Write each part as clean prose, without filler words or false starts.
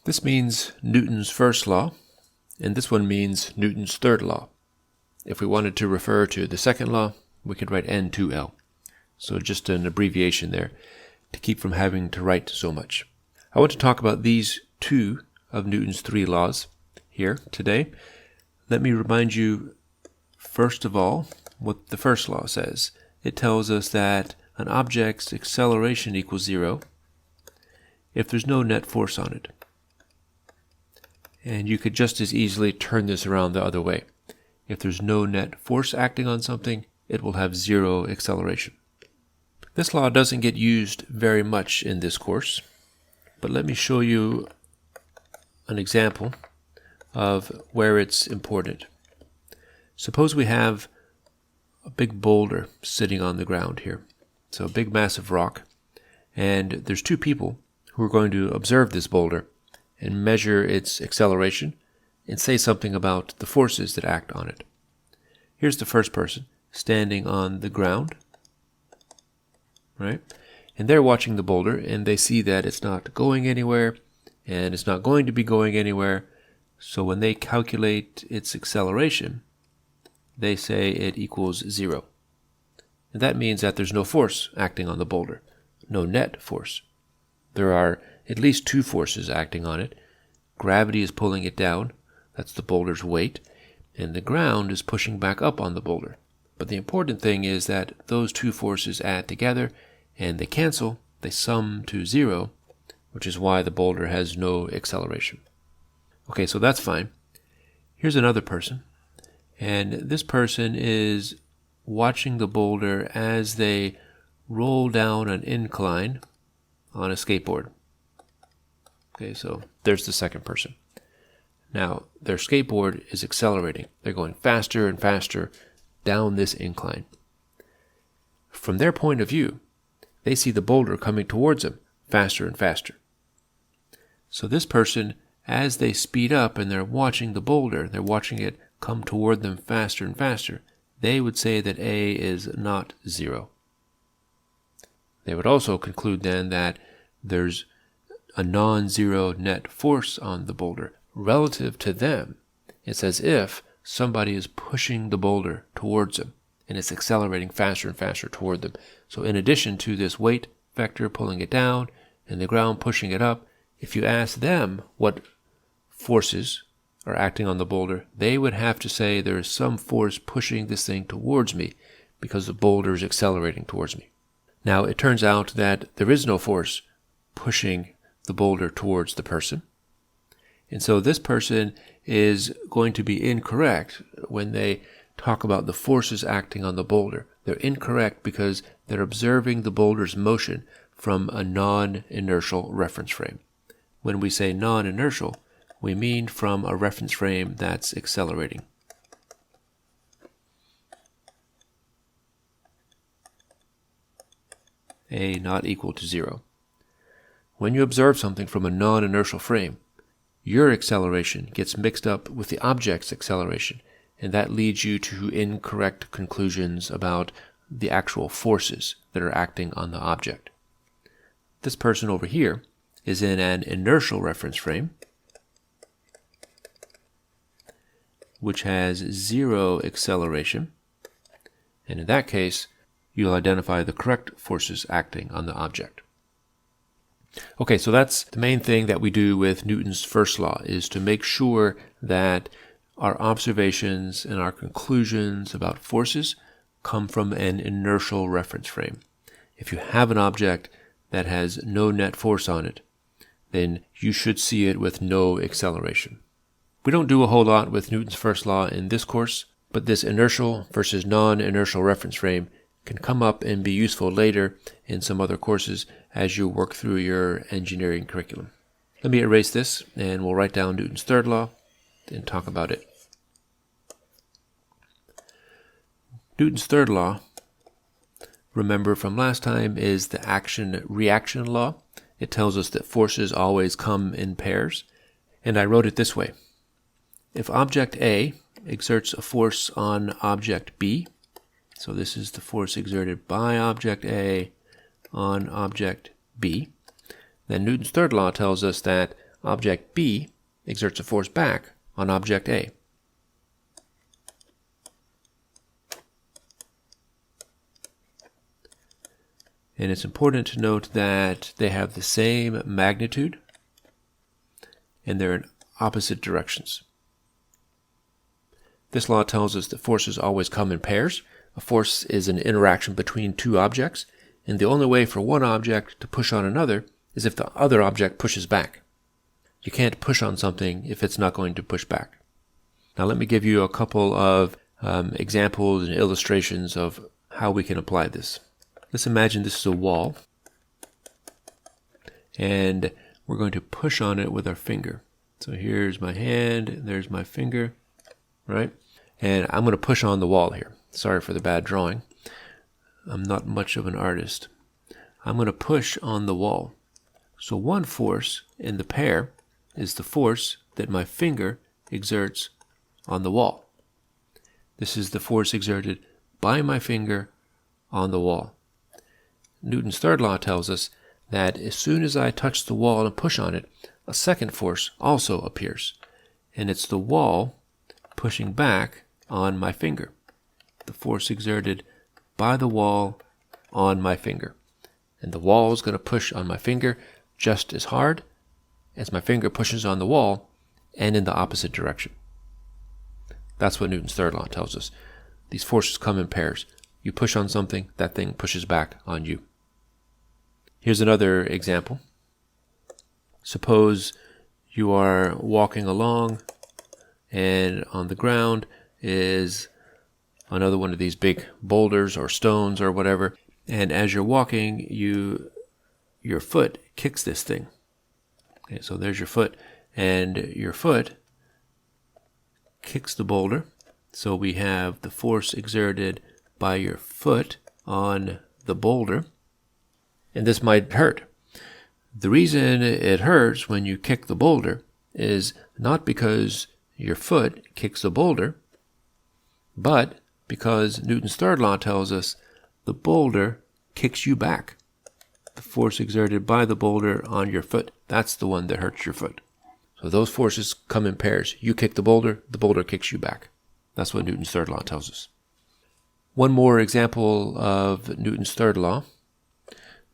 This means Newton's first law, and this one means Newton's third law. If we wanted to refer to the second law, we could write N2L. So just an abbreviation there to keep from having to write so much. I want to talk about these two of Newton's three laws here today. Let me remind you, first of all, what the first law says. It tells us that an object's acceleration equals 0 if there's no net force on it. And you could just as easily turn this around the other way. If there's no net force acting on something, it will have 0 acceleration. This law doesn't get used very much in this course, but let me show you an example of where it's important. Suppose we have a big boulder sitting on the ground here. So a big massive rock, and there's two people who are going to observe this boulder and measure its acceleration and say something about the forces that act on it. Here's the first person standing on the ground, right? And they're watching the boulder and they see that it's not going anywhere and it's not going to be going anywhere. So when they calculate its acceleration, they say it equals 0. And that means that there's no force acting on the boulder, no net force. There are at least two forces acting on it. Gravity is pulling it down, that's the boulder's weight, and the ground is pushing back up on the boulder. But the important thing is that those two forces add together and they cancel, they sum to 0, which is why the boulder has no acceleration. Okay, so that's fine. Here's another person, and this person is watching the boulder as they roll down an incline on a skateboard. Okay, so there's the second person. Now, their skateboard is accelerating. They're going faster and faster down this incline. From their point of view, they see the boulder coming towards them faster and faster. So this person, as they speed up and they're watching the boulder, they're watching it come toward them faster and faster, they would say that A is not 0. They would also conclude then that there's a non-zero net force on the boulder. Relative to them, it's as if somebody is pushing the boulder towards them and it's accelerating faster and faster toward them. So in addition to this weight vector pulling it down and the ground pushing it up, if you ask them what forces are acting on the boulder, they would have to say there is some force pushing this thing towards me because the boulder is accelerating towards me. Now, it turns out that there is no force pushing the boulder towards the person. And so this person is going to be incorrect when they talk about the forces acting on the boulder. They're incorrect because they're observing the boulder's motion from a non-inertial reference frame. When we say non-inertial, we mean from a reference frame that's accelerating. A not equal to 0. When you observe something from a non-inertial frame, your acceleration gets mixed up with the object's acceleration, and that leads you to incorrect conclusions about the actual forces that are acting on the object. This person over here is in an inertial reference frame, which has 0 acceleration, and in that case, you'll identify the correct forces acting on the object. Okay, so that's the main thing that we do with Newton's first law, is to make sure that our observations and our conclusions about forces come from an inertial reference frame. If you have an object that has no net force on it, then you should see it with no acceleration. We don't do a whole lot with Newton's first law in this course, but this inertial versus non-inertial reference frame can come up and be useful later in some other courses as you work through your engineering curriculum. Let me erase this and we'll write down Newton's third law and talk about it. Newton's third law, remember from last time, is the action-reaction law. It tells us that forces always come in pairs, and I wrote it this way. If object A exerts a force on object B, so this is the force exerted by object A on object B, then Newton's third law tells us that object B exerts a force back on object A. And it's important to note that they have the same magnitude and they're in opposite directions. This law tells us that forces always come in pairs. A force is an interaction between two objects, and the only way for one object to push on another is if the other object pushes back. You can't push on something if it's not going to push back. Now let me give you a couple of examples and illustrations of how we can apply this. Let's imagine this is a wall, and we're going to push on it with our finger. So here's my hand, there's my finger, right? And I'm going to push on the wall here. Sorry for the bad drawing. I'm not much of an artist. I'm going to push on the wall. So one force in the pair is the force that my finger exerts on the wall. This is the force exerted by my finger on the wall. Newton's third law tells us that as soon as I touch the wall and push on it, a second force also appears. And it's the wall pushing back on my finger. The force exerted by the wall on my finger. And the wall is going to push on my finger just as hard as my finger pushes on the wall and in the opposite direction. That's what Newton's third law tells us. These forces come in pairs. You push on something, that thing pushes back on you. Here's another example. Suppose you are walking along and on the ground is another one of these big boulders or stones or whatever, and as you're walking, your foot kicks this thing. Okay, so there's your foot, and your foot kicks the boulder. So we have the force exerted by your foot on the boulder, and this might hurt. The reason it hurts when you kick the boulder is not because your foot kicks the boulder, but because Newton's third law tells us the boulder kicks you back. The force exerted by the boulder on your foot, that's the one that hurts your foot. So those forces come in pairs. You kick the boulder kicks you back. That's what Newton's third law tells us. One more example of Newton's third law.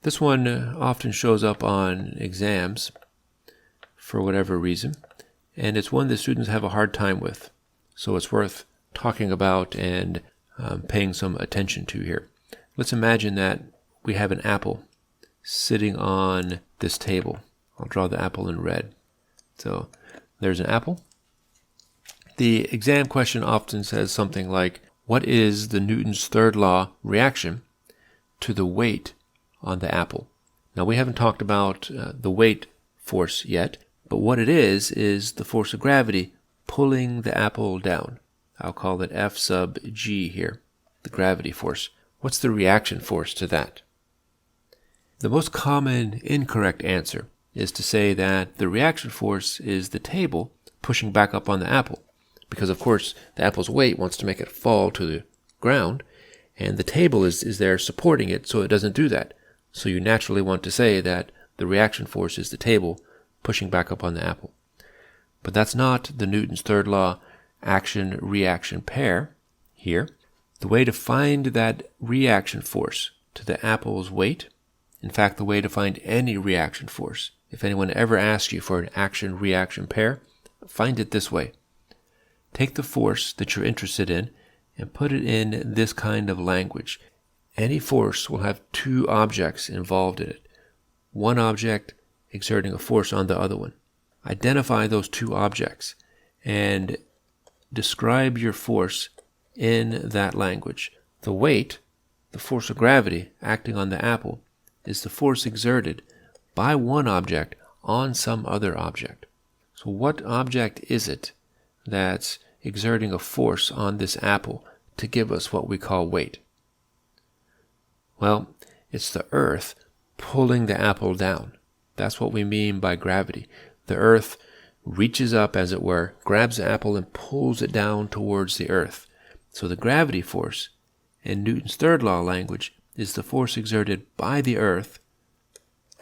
This one often shows up on exams for whatever reason, and it's one that students have a hard time with. So it's worth talking about and paying some attention to here. Let's imagine that we have an apple sitting on this table. I'll draw the apple in red. So there's an apple. The exam question often says something like, what is the Newton's third law reaction to the weight on the apple? Now we haven't talked about the weight force yet, but what it is the force of gravity pulling the apple down. I'll call it F sub g here, the gravity force. What's the reaction force to that? The most common incorrect answer is to say that the reaction force is the table pushing back up on the apple, because of course the apple's weight wants to make it fall to the ground, and the table is there supporting it so it doesn't do that. So you naturally want to say that the reaction force is the table pushing back up on the apple. But that's not the Newton's third law action-reaction pair here. The way to find that reaction force to the apple's weight, in fact, the way to find any reaction force, if anyone ever asks you for an action-reaction pair, find it this way. Take the force that you're interested in and put it in this kind of language. Any force will have two objects involved in it. One object exerting a force on the other one. Identify those two objects and describe your force in that language. The weight, the force of gravity acting on the apple, is the force exerted by one object on some other object. So what object is it that's exerting a force on this apple to give us what we call weight? Well, it's the earth pulling the apple down. That's what we mean by gravity. The earth reaches up, as it were, grabs the apple and pulls it down towards the earth. So the gravity force, in Newton's third law language, is the force exerted by the earth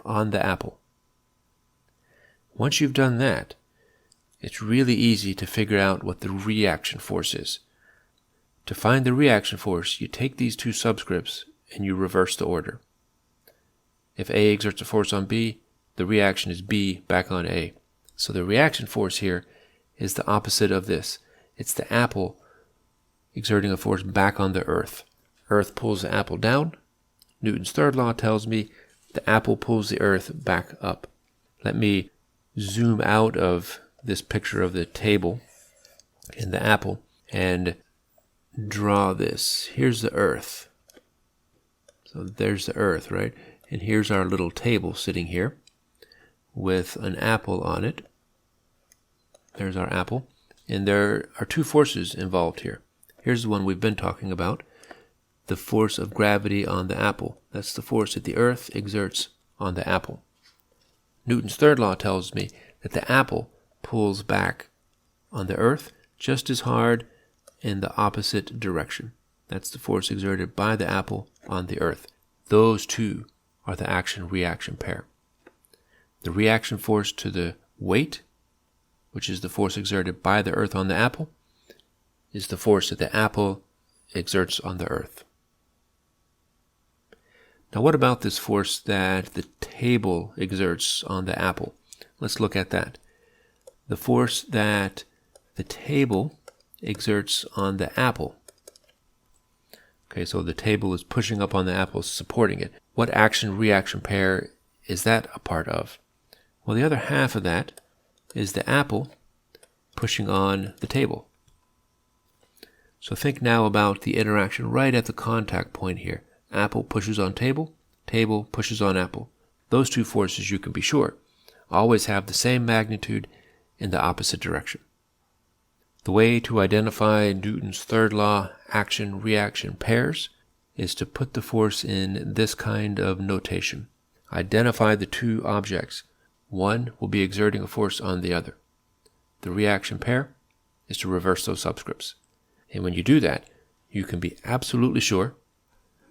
on the apple. Once you've done that, it's really easy to figure out what the reaction force is. To find the reaction force, you take these two subscripts and you reverse the order. If A exerts a force on B, the reaction is B back on A. So the reaction force here is the opposite of this. It's the apple exerting a force back on the earth. Earth pulls the apple down. Newton's third law tells me the apple pulls the earth back up. Let me zoom out of this picture of the table and the apple and draw this. Here's the earth. So there's the earth, right? And here's our little table sitting here with an apple on it. There's our apple. And there are two forces involved here. Here's the one we've been talking about, the force of gravity on the apple. That's the force that the earth exerts on the apple. Newton's third law tells me that the apple pulls back on the earth just as hard in the opposite direction. That's the force exerted by the apple on the earth. Those two are the action-reaction pair. The reaction force to the weight, which is the force exerted by the earth on the apple, is the force that the apple exerts on the earth. Now what about this force that the table exerts on the apple? Let's look at that. The force that the table exerts on the apple. Okay, so the table is pushing up on the apple, supporting it. What action-reaction pair is that a part of? Well, the other half of that is the apple pushing on the table. So think now about the interaction right at the contact point here. Apple pushes on table, table pushes on apple. Those two forces, you can be sure, always have the same magnitude in the opposite direction. The way to identify Newton's third law action-reaction pairs is to put the force in this kind of notation. Identify the two objects. One will be exerting a force on the other. The reaction pair is to reverse those subscripts. And when you do that, you can be absolutely sure,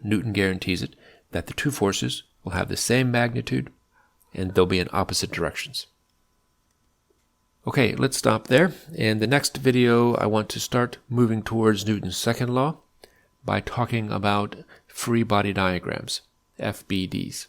Newton guarantees it, that the two forces will have the same magnitude and they'll be in opposite directions. Okay, let's stop there. In the next video, I want to start moving towards Newton's second law by talking about free body diagrams, FBDs.